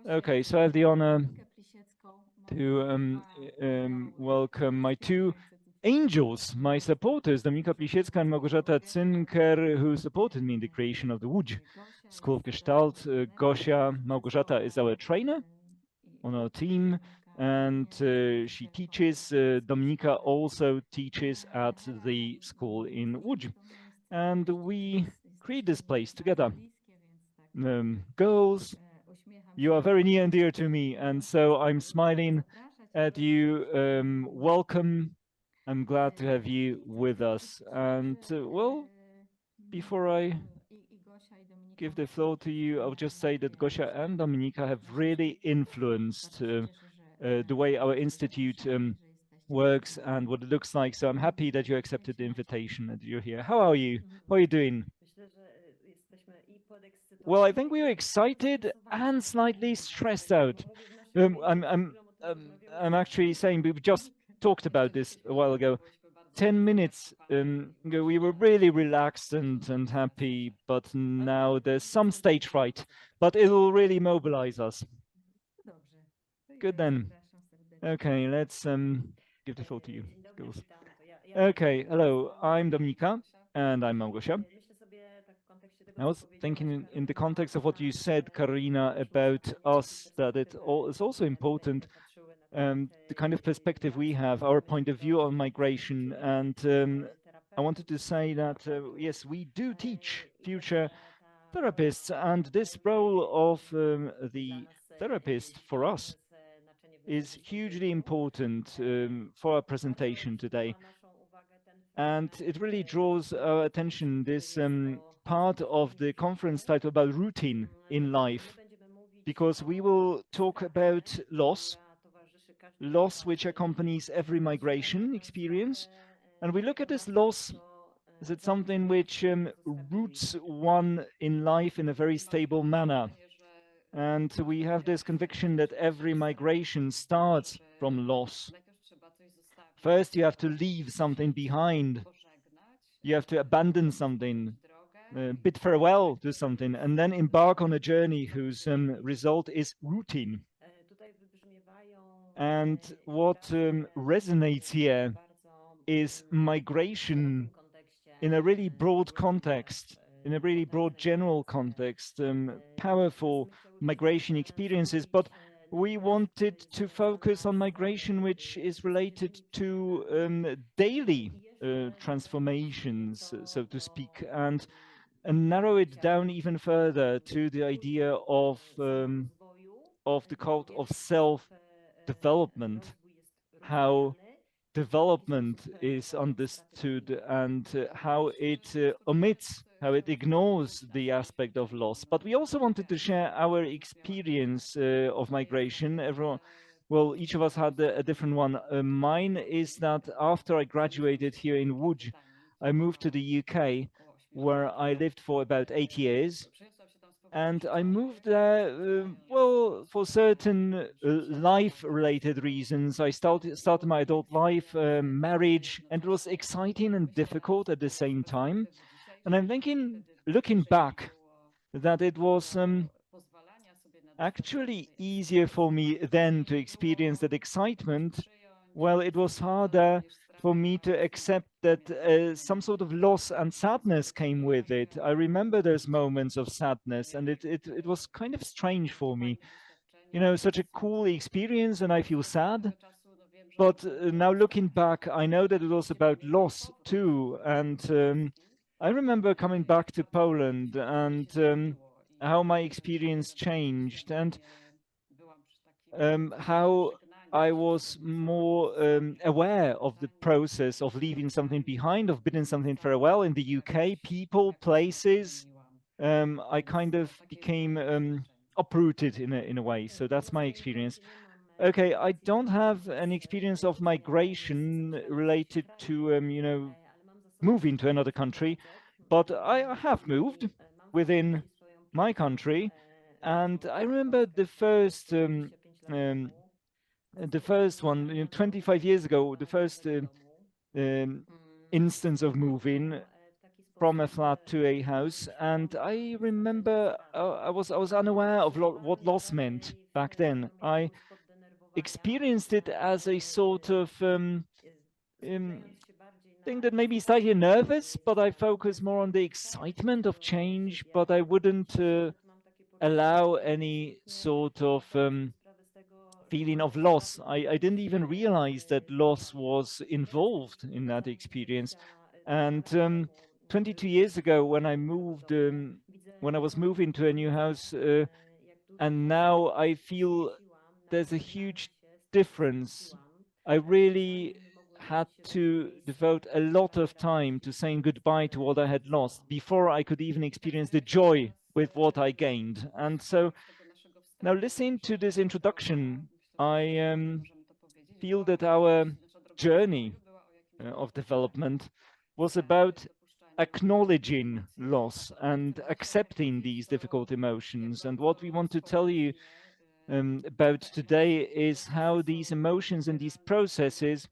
Okay, so I have the honor to welcome my two angels, my supporters, Dominika Plisiecka and Małgorzata Cynker, who supported me in the creation of the Łódź School of Gestalt. Gosia Małgorzata is our trainer on our team, and she teaches. Dominika also teaches at the school in Łódź, and we create this place together. Girls, you are very near and dear to me, and so I'm smiling at you. Welcome. I'm glad to have you with us. And well, before I give the floor to you, I'll just say that Gosia and Dominika have really influenced the way our institute works and what it looks like. So I'm happy that you accepted the invitation and you're here. How are you? How are you doing? Well, I think we were excited and slightly stressed out. Um, I'm, I'm, I'm actually saying we just talked about this a while ago. 10 minutes ago, we were really relaxed and happy, but now there's some stage fright, but it will really mobilize us. Good then. Okay, let's give the floor to you, girls. Okay, hello, I'm Dominika, and I'm Małgosia. I was thinking in the context of what you said, Karina, about us, that is also important, the kind of perspective we have, our point of view on migration. And I wanted to say that, yes, we do teach future therapists, and this role of the therapist for us is hugely important for our presentation today. And it really draws our attention, this part of the conference title about routine in life, because we will talk about loss, loss which accompanies every migration experience. And we look at this loss, is it something which roots one in life in a very stable manner? And we have this conviction that every migration starts from loss. First, you have to leave something behind. You have to abandon something, bid farewell to something, and then embark on a journey whose result is routine. And what resonates here is migration in a really broad context, in a really broad general context, powerful migration experiences. But we wanted to focus on migration which is related to daily transformations, so to speak, and narrow it down even further to the idea of the cult of self-development, how development is understood and how it omits, how it ignores the aspect of loss. But we also wanted to share our experience of migration. Everyone, well, each of us had a different one. Mine is that after I graduated here in Łódź, I moved to the UK, where I lived for about 8 years. And I moved there, well, for certain life-related reasons. I started my adult life, marriage, and it was exciting and difficult at the same time. And I'm thinking, looking back, that it was actually easier for me then to experience that excitement. Well, it was harder for me to accept that some sort of loss and sadness came with it. I remember those moments of sadness, and it was kind of strange for me. You know, such a cool experience, and I feel sad. But now looking back, I know that it was about loss too. And I remember coming back to Poland and how my experience changed, and how I was more aware of the process of leaving something behind, of bidding something farewell in the UK, people, places. I kind of became uprooted in a way. So that's my experience. Okay, I don't have an experience of migration related to, moving to another country, but I have moved within my country. And I remember the first one, 25 years ago, the first um, instance of moving. from a flat to a house, and I remember I was unaware of what loss meant back then. I experienced it as a sort of um, thing that made me slightly nervous, but I focus more on the excitement of change, but I wouldn't allow any sort of feeling of loss. I didn't even realize that loss was involved in that experience. And 22 years ago, when I was moving to a new house, and now I feel there's a huge difference. I really had to devote a lot of time to saying goodbye to what I had lost before I could even experience the joy with what I gained. And so now, listening to this introduction, I feel that our journey of development was about acknowledging loss and accepting these difficult emotions. And what we want to tell you about today is how these emotions and these processes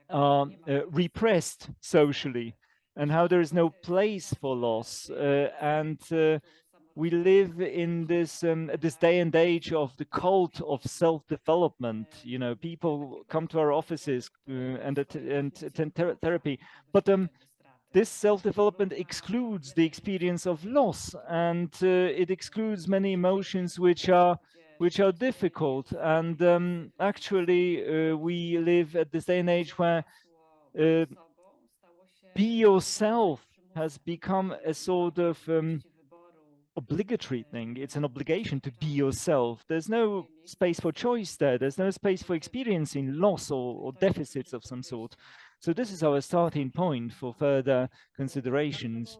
are repressed socially, and how there is no place for loss. And we live in this day and age of the cult of self-development. You know, people come to our offices and attend therapy, but this self-development excludes the experience of loss, and it excludes many emotions which are difficult. And actually, we live at this day and age where uh, be yourself has become a sort of obligatory thing. It's an obligation to be yourself. There's no space for choice there. There's no space for experiencing loss or deficits of some sort. So this is our starting point for further considerations.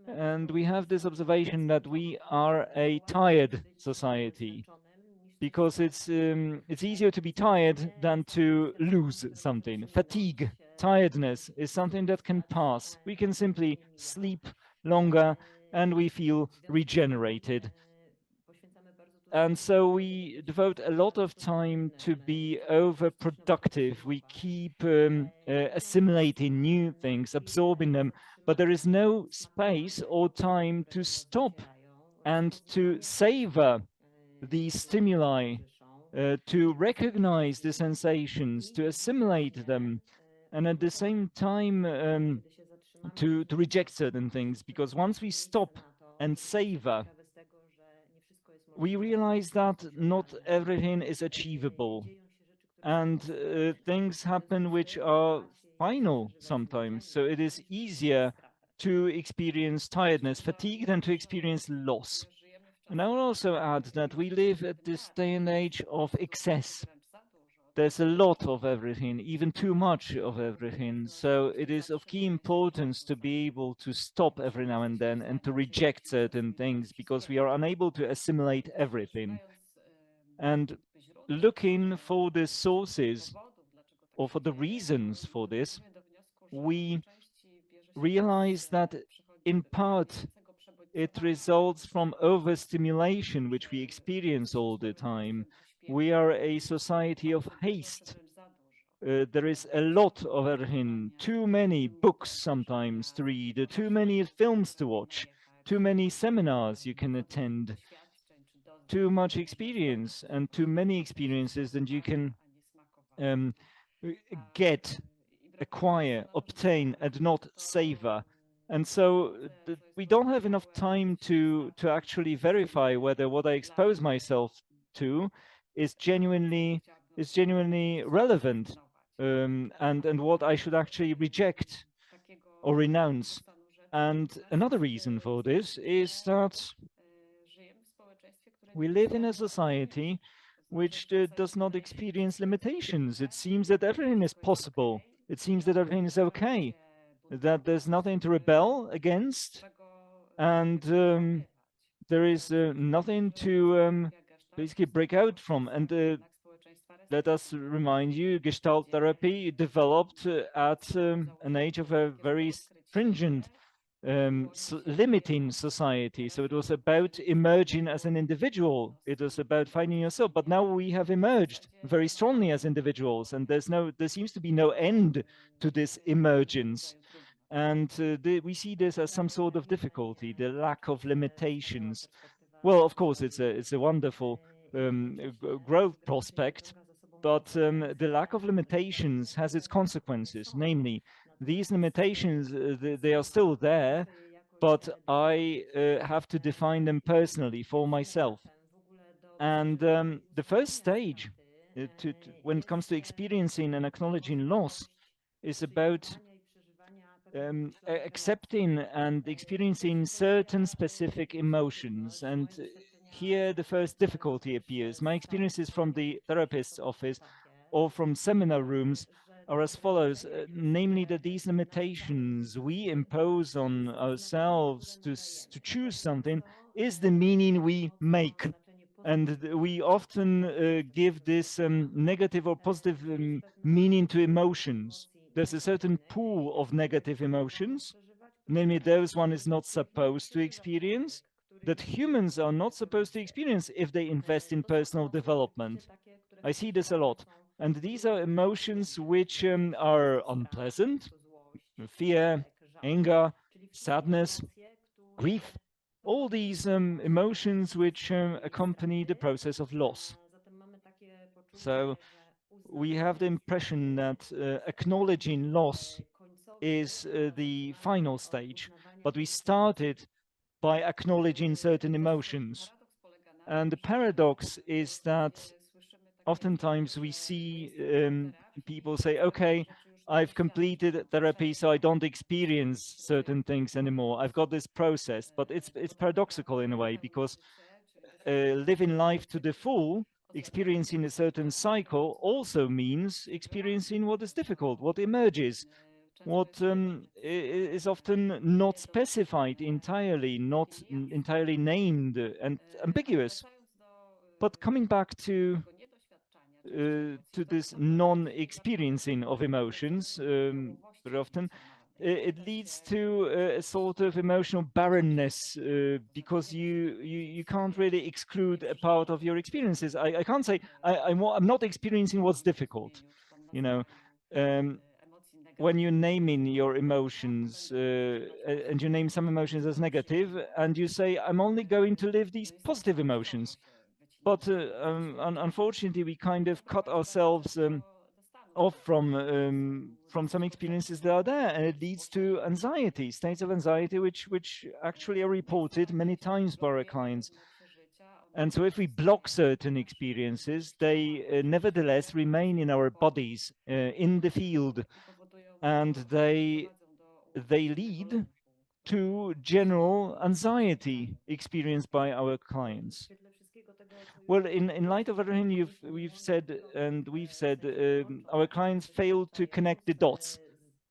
And we have this observation that we are a tired society, because it's easier to be tired than to lose something. Fatigue, tiredness is something that can pass. We can simply sleep longer and we feel regenerated. And so we devote a lot of time to be overproductive. We keep assimilating new things, absorbing them, but there is no space or time to stop and to savor these stimuli, to recognize the sensations, to assimilate them, and at the same time to reject certain things. Because once we stop and savor, we realize that not everything is achievable, and things happen which are final sometimes. So it is easier to experience tiredness, fatigue, than to experience loss. And I will also add that we live at this day and age of excess. There's a lot of everything, even too much of everything. So it is of key importance to be able to stop every now and then and to reject certain things, because we are unable to assimilate everything. And looking for the sources or for the reasons for this, we realize that in part it results from overstimulation, which we experience all the time. We are a society of haste. There is a lot of everything, too many books sometimes to read, too many films to watch, too many seminars you can attend, too much experience and too many experiences that you can um, get, acquire, obtain, and not savor. And so we don't have enough time to actually verify whether what I expose myself to is genuinely relevant, and what I should actually reject or renounce. And another reason for this is that we live in a society which does not experience limitations. It seems that everything is possible. It seems that everything is okay, that there's nothing to rebel against, and there is nothing to basically break out from. And let us remind you, Gestalt therapy developed at an age of a very stringent limiting society. So it was about emerging as an individual. It was about finding yourself. But now we have emerged very strongly as individuals, and there seems to be no end to this emergence. And we see this as some sort of difficulty, the lack of limitations. Well, of course, it's a wonderful growth prospect, but the lack of limitations has its consequences. Namely, these limitations they are still there, but I have to define them personally for myself. And the first stage when it comes to experiencing and acknowledging loss is about accepting and experiencing certain specific emotions. And here the first difficulty appears. My experiences from the therapist's office or from seminar rooms are as follows, namely that these limitations we impose on ourselves to choose something is the meaning we make. And we often give this negative or positive meaning to emotions. There's a certain pool of negative emotions, namely those one is not supposed to experience, that humans are not supposed to experience if they invest in personal development. I see this a lot. And these are emotions which are unpleasant: fear, anger, sadness, grief, all these emotions which accompany the process of loss. So we have the impression that acknowledging loss is the final stage, but we started by acknowledging certain emotions. And the paradox is that oftentimes we see people say, okay, I've completed therapy, so I don't experience certain things anymore. I've got this process, but it's paradoxical in a way, because living life to the full, experiencing a certain cycle, also means experiencing what is difficult, what emerges, what is often not specified entirely, not entirely named and ambiguous. But coming back to this non-experiencing of emotions, very often, it leads to a sort of emotional barrenness, because you can't really exclude a part of your experiences. I can't say I'm not experiencing what's difficult, you know. Um, when you're naming your emotions and you name some emotions as negative, and you say I'm only going to live these positive emotions, but unfortunately, we kind of cut ourselves off from some experiences that are there, and it leads to anxiety, states of anxiety, which actually are reported many times by our clients. And so, if we block certain experiences, they nevertheless remain in our bodies, in the field, and they lead to general anxiety experienced by our clients. Well, in light of everything we've said, and we've said, our clients fail to connect the dots.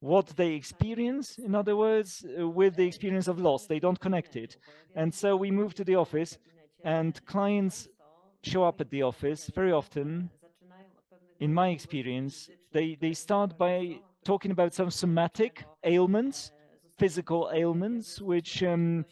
What they experience, in other words, with the experience of loss, they don't connect it. And so we move to the office, and clients show up at the office very often. In my experience, they start by talking about some somatic ailments, physical ailments, which uh,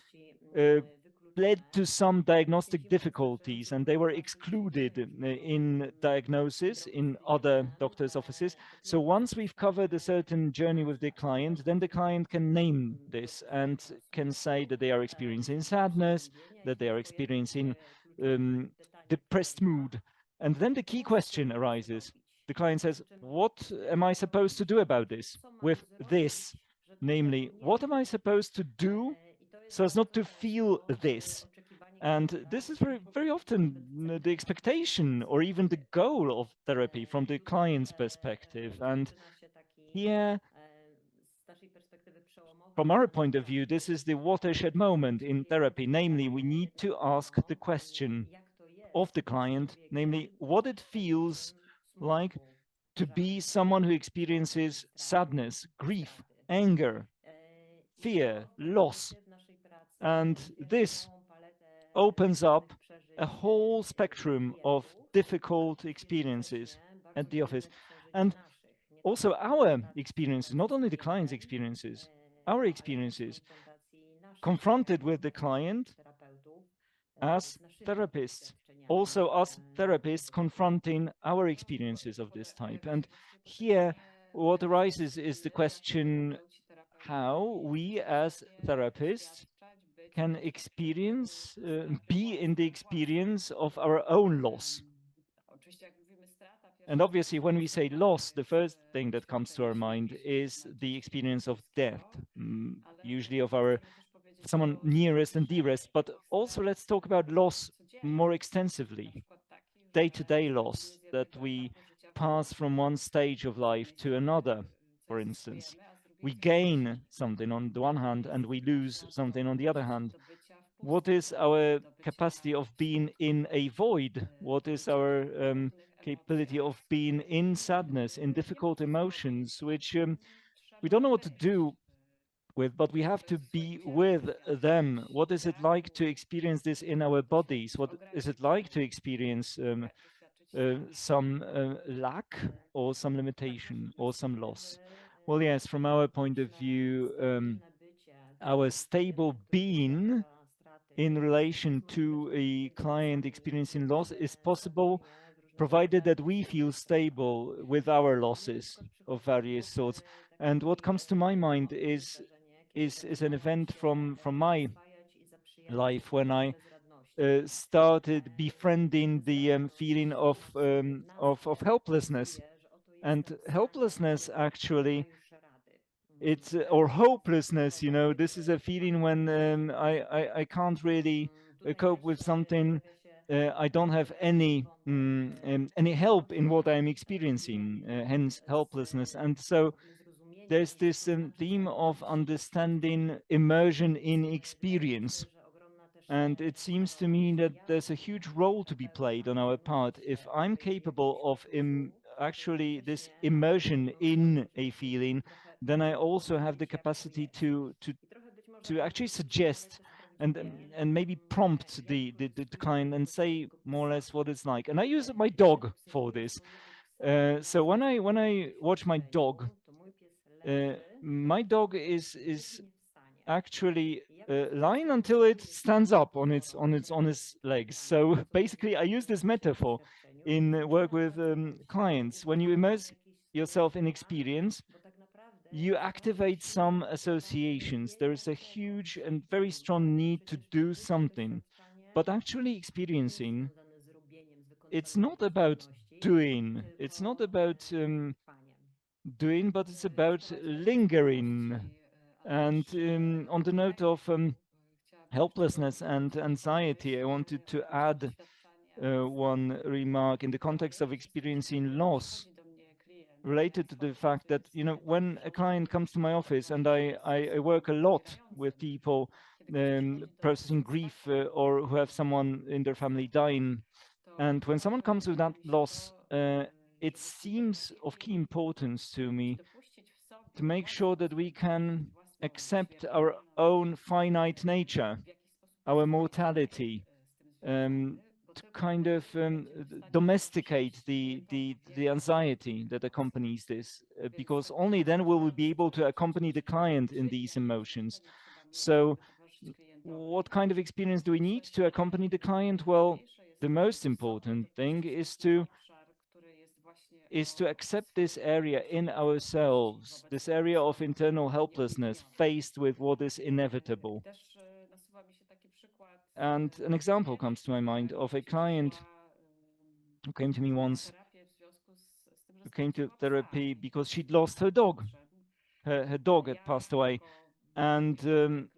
led to some diagnostic difficulties, and they were excluded in diagnosis in other doctors' offices. So once we've covered a certain journey with the client, then the client can name this and can say that they are experiencing sadness, that they are experiencing um, depressed mood. And then the key question arises. The client says, what am I supposed to do about this? With this, namely, what am I supposed to do so as not to feel this? And this is very often the expectation or even the goal of therapy from the client's perspective. And here, from our point of view, this is the watershed moment in therapy. Namely, we need to ask the question of the client, namely, what it feels like to be someone who experiences sadness, grief, anger, fear, loss. And this opens up a whole spectrum of difficult experiences at the office. And also our experiences, not only the client's experiences, our experiences confronted with the client as therapists. Also, us therapists confronting our experiences of this type. And here, what arises is the question, how we as therapists can experience, be in the experience of our own loss. And obviously, when we say loss, the first thing that comes to our mind is the experience of death, usually of our someone nearest and dearest. But also, let's talk about loss more extensively, day-to-day loss that we pass from one stage of life to another. For instance, we gain something on the one hand and we lose something on the other hand. What is our capacity of being in a void? What is our capability of being in sadness, in difficult emotions, which we don't know what to do with, but we have to be with them. What is it like to experience this in our bodies? What is it like to experience some lack or some limitation or some loss? Well, yes, from our point of view, our stable being in relation to a client experiencing loss is possible, provided that we feel stable with our losses of various sorts. And what comes to my mind is an event from my life when I started befriending the feeling of helplessness. And helplessness actually, it's or hopelessness, this is a feeling when I can't really cope with something. I don't have any help in what I'm experiencing, hence helplessness. And so there's this theme of understanding immersion in experience. And it seems to me that there's a huge role to be played on our part. If I'm capable of actually this immersion in a feeling, then I also have the capacity to actually suggest and maybe prompt the client and say more or less what it's like. And I use my dog for this. So when I watch my dog is actually lying until it stands up on its legs. So basically, I use this metaphor in work with clients. When you immerse yourself in experience, you activate some associations. There is a huge and very strong need to do something, but actually experiencing. It's not about doing. It's not about doing, but it's about lingering. And on the note of helplessness and anxiety, I wanted to add one remark in the context of experiencing loss related to the fact that, when a client comes to my office and I work a lot with people processing grief or who have someone in their family dying. And when someone comes with that loss, it seems of key importance to me to make sure that we can accept our own finite nature, our mortality, to kind of domesticate the anxiety that accompanies this, because only then will we be able to accompany the client in these emotions. So, what kind of experience do we need to accompany the client? Well, the most important thing is to accept this area in ourselves, this area of internal helplessness faced with what is inevitable. And an example comes to my mind of a client who came to me once, who came to therapy because she'd lost her dog. Her dog had passed away. And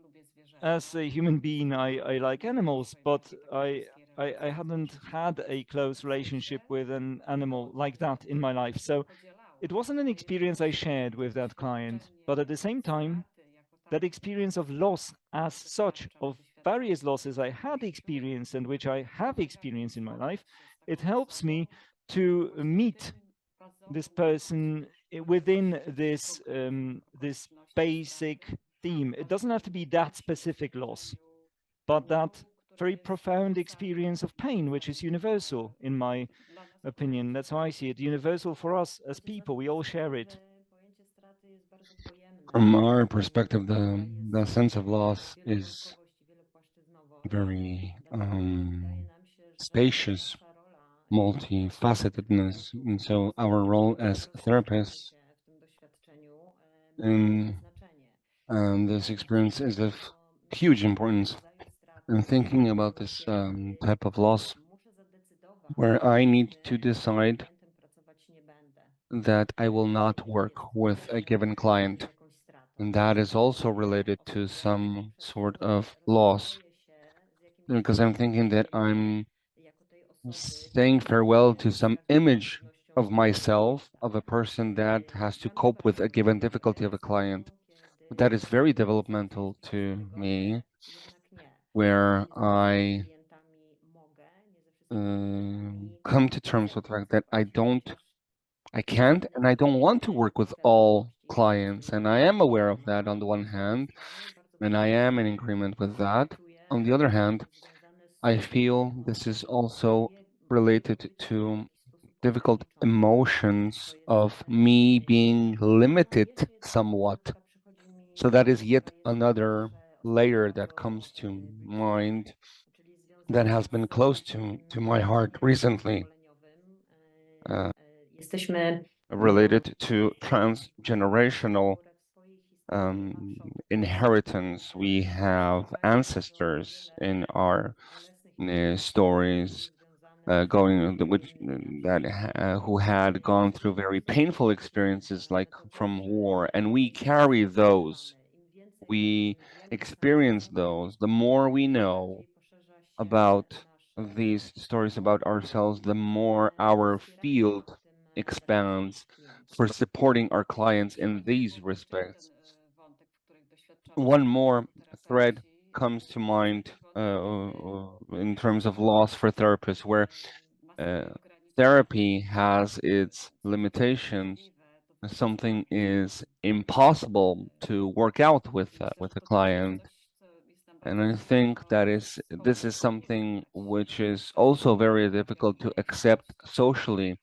as a human being, I like animals, but I hadn't had a close relationship with an animal like that in my life. So it wasn't an experience I shared with that client. But at the same time, that experience of loss as such, of various losses I had experienced and which I have experienced in my life, it helps me to meet this person within this basic theme. It doesn't have to be that specific loss, but that very profound experience of pain, which is universal, in my opinion. That's how I see it. Universal for us as people. We all share it. From our perspective, the sense of loss is very spacious, multifacetedness, and so our role as therapists in And this experience is of huge importance. And thinking about this type of loss, where I need to decide that I will not work with a given client. And that is also related to some sort of loss, because I'm thinking that I'm saying farewell to some image of myself, of a person that has to cope with a given difficulty of a client. But that is very developmental to me, where I come to terms with the fact that I can't, and I don't want to work with all clients. And I am aware of that on the one hand, and I am in agreement with that. On the other hand, I feel this is also related to difficult emotions of me being limited somewhat. So that is yet another layer that comes to mind that has been close to my heart recently, related to transgenerational inheritance. We have ancestors in our stories going which that who had gone through very painful experiences like from war, and we carry those. We experience those. The more we know about these stories about ourselves, the more our field expands for supporting our clients in these respects. One more thread comes to mind in terms of loss for therapists, where uh, therapy has its limitations. Something is impossible to work out with a client, and I think this is something which is also very difficult to accept socially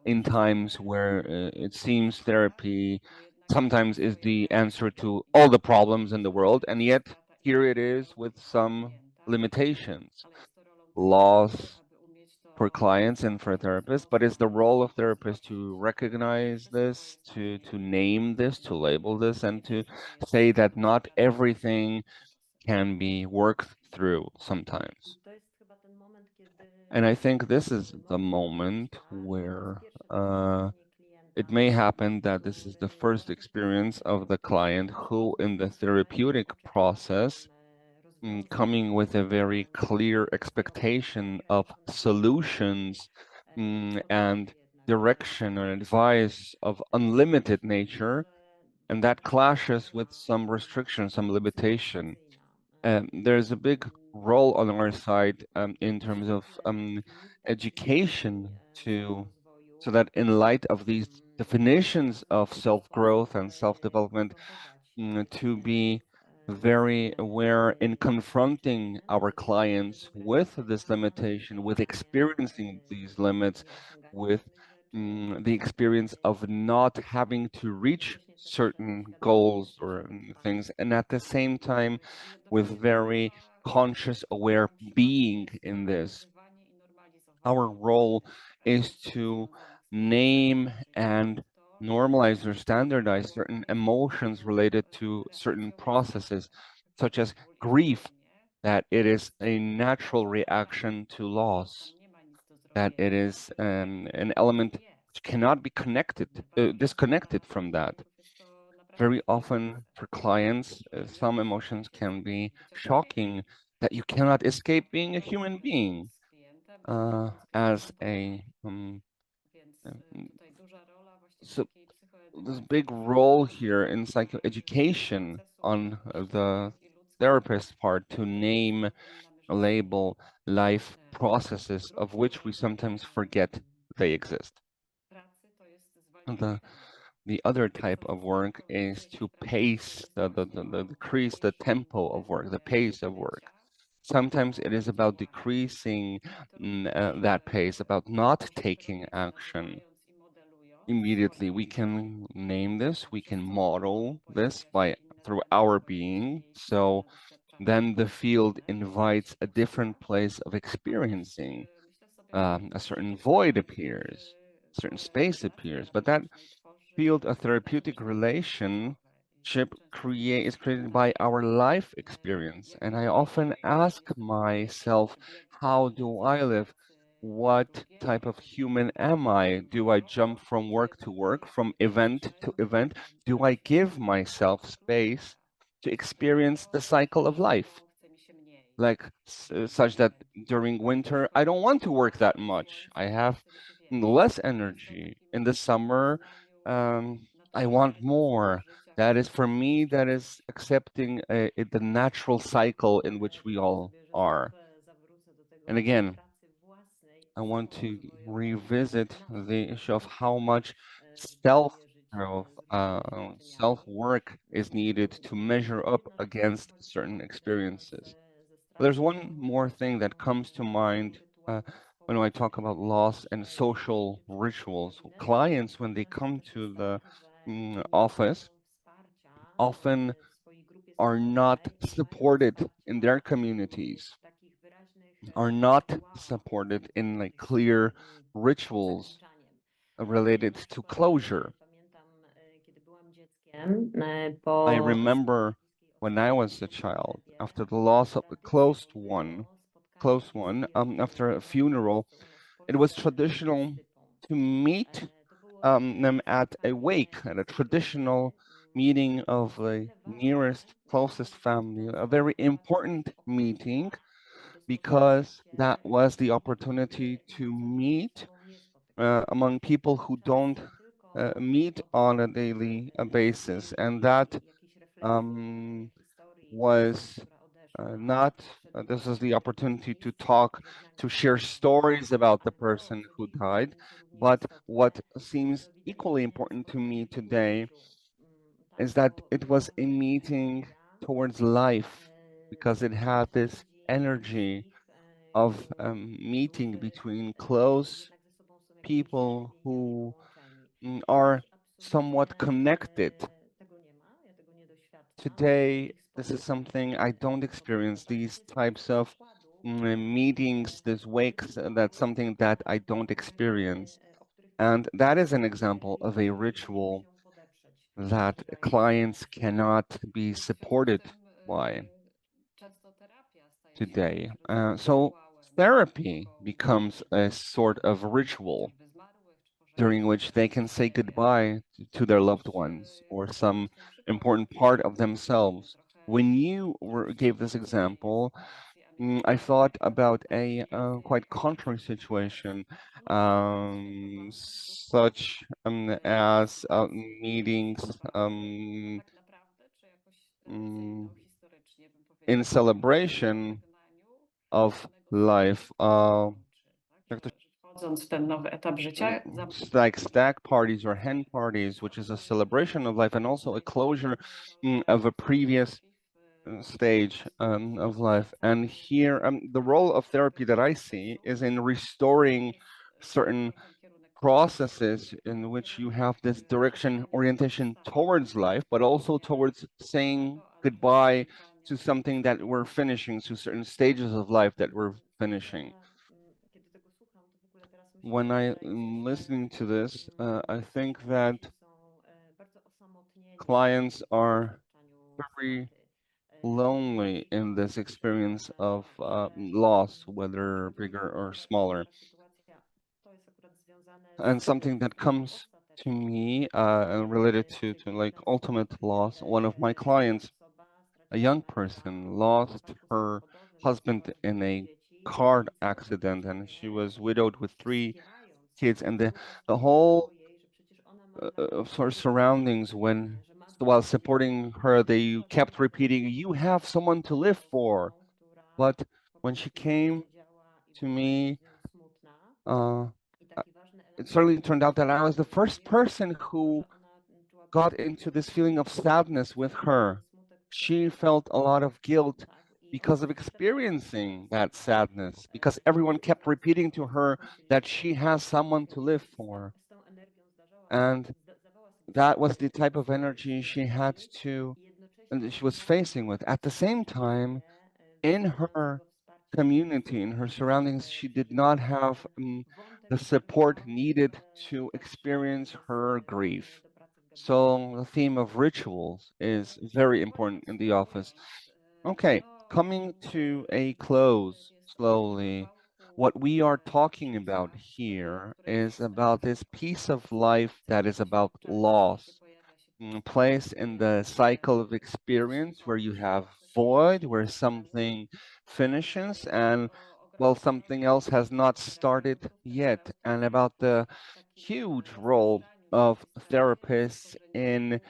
in times where it seems therapy sometimes is the answer to all the problems in the world, and yet here it is with some limitations, loss for clients and for therapists. But it's the role of therapists to recognize this, to name this, to label this, and to say that not everything can be worked through sometimes. And I think this is the moment where it may happen that this is the first experience of the client who, in the therapeutic process, coming with a very clear expectation of solutions and direction or advice of unlimited nature, and that clashes with some restriction, some limitation. There's a big role on our side in terms of education to so that in light of these definitions of self-growth and self-development, to be very aware in confronting our clients with this limitation, with experiencing these limits, with the experience of not having to reach certain goals or things, and at the same time, with very conscious, aware being in this. Our role is to name and normalize or standardize certain emotions related to certain processes, such as grief, that it is a natural reaction to loss, that it is an element which cannot be disconnected from that. Very often for clients, some emotions can be shocking, that you cannot escape being a human being as a so there's a big role here in psychoeducation on the therapist part to name, label life processes of which we sometimes forget they exist. The the other type of work is to pace the decrease the tempo of work, the pace of work. Sometimes it is about decreasing that pace, about not taking action immediately. We can name this, we can model this by through our being. So then the field invites a different place of experiencing. A certain void appears, a certain space appears, but that field, a therapeutic relation, is created by our life experience. And I often ask myself, how do I live? What type of human am I? Do I jump from work to work, from event to event? Do I give myself space to experience the cycle of life? Like such that during winter, I don't want to work that much. I have less energy. In the summer, I want more. That is for me, that is accepting the natural cycle in which we all are. And again, I want to revisit the issue of how much self growth, self work is needed to measure up against certain experiences. There's one more thing that comes to mind when I talk about loss and social rituals. Clients, when they come to the office, often are not supported in their communities, are not supported in like clear rituals related to closure. I remember when I was a child, after the loss of a close one, after a funeral, it was traditional to meet them at a wake, at a traditional meeting of the nearest, closest family, a very important meeting because that was the opportunity to meet among people who don't meet on a daily basis. And that um, was not, this is the opportunity to talk, to share stories about the person who died. But what seems equally important to me today is that it was a meeting towards life because it had this energy of meeting between close people who are somewhat connected. Today, this is something I don't experience, these types of meetings, these wakes, that's something that I don't experience. And that is an example of a ritual that clients cannot be supported by today. So therapy becomes a sort of ritual during which they can say goodbye to their loved ones or some important part of themselves. When you gave this example, I thought about a quite contrary situation, such as meetings mm, in celebration of life. Jak to like stag parties or hen parties, which is a celebration of life and also a closure of a previous stage of life. And here, the role of therapy that I see is in restoring certain processes in which you have this direction orientation towards life, but also towards saying goodbye to something that we're finishing, to certain stages of life that we're finishing. When I am listening to this, I think that clients are very lonely in this experience of loss, whether bigger or smaller. And something that comes to me related to like ultimate loss, one of my clients, a young person, lost her husband in a car accident, and she was widowed with three kids, and the whole of sort of surroundings when while supporting her, they kept repeating, "You have someone to live for." But when she came to me, uh, it certainly turned out that I was the first person who got into this feeling of sadness with her. She felt a lot of guilt because of experiencing that sadness, because everyone kept repeating to her that she has someone to live for. And that was the type of energy she had to, and she was facing with. At the same time, in her community, in her surroundings, she did not have the support needed to experience her grief. So the theme of rituals is very important in the office. Okay, coming to a close slowly. What we are talking about here is about this piece of life that is about loss, place in the cycle of experience where you have void, where something finishes and well, something else has not started yet, and about the huge role of therapists in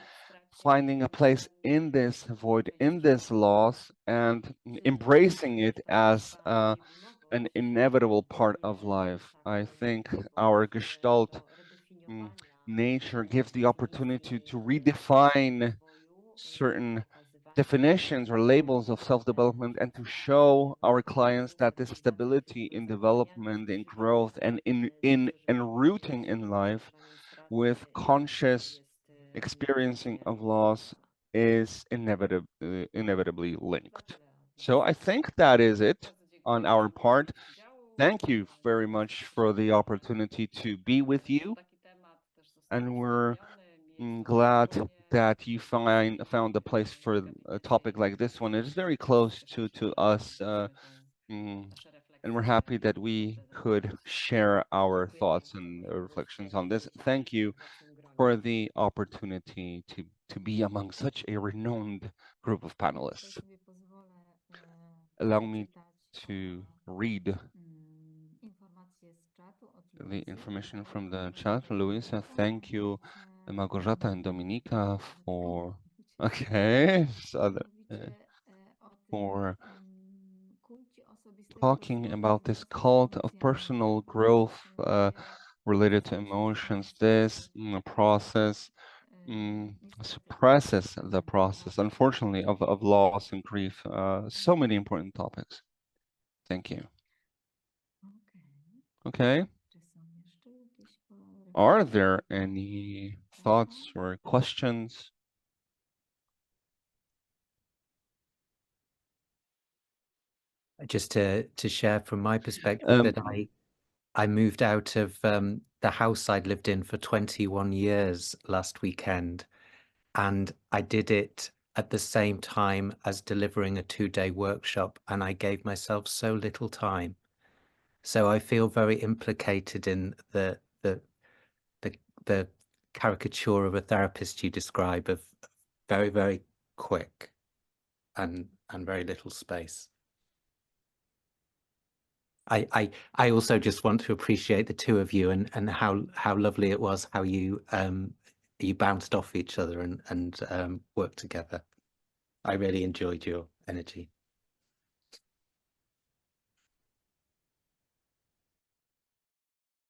finding a place in this void, in this loss, and embracing it as an inevitable part of life. I think our Gestalt mm, nature gives the opportunity to redefine certain definitions or labels of self-development and to show our clients that this stability in development, in growth, and in enrooting in life with conscious experiencing of loss is inevitably linked. So I think that is it on our part. Thank you very much for the opportunity to be with you, and we're glad that you found a place for a topic like this one. It is very close to us, and we're happy that we could share our thoughts and reflections on this. Thank you for the opportunity to be among such a renowned group of panelists. Allow me to read the information from the chat. Luisa, thank you, Małgorzata and Dominika for okay, for talking about this cult of personal growth related to emotions. This process suppresses the process, unfortunately, of loss and grief. So many important topics. Thank you. Okay. Are there any thoughts or questions? Just to share from my perspective that I moved out of the house I'd lived in for 21 years last weekend, and I did it at the same time as delivering a 2-day workshop, and I gave myself so little time. So I feel very implicated in the caricature of a therapist you describe of very, very quick and very little space. I also just want to appreciate the two of you and how lovely it was how you you bounced off each other and worked together. I really enjoyed your energy.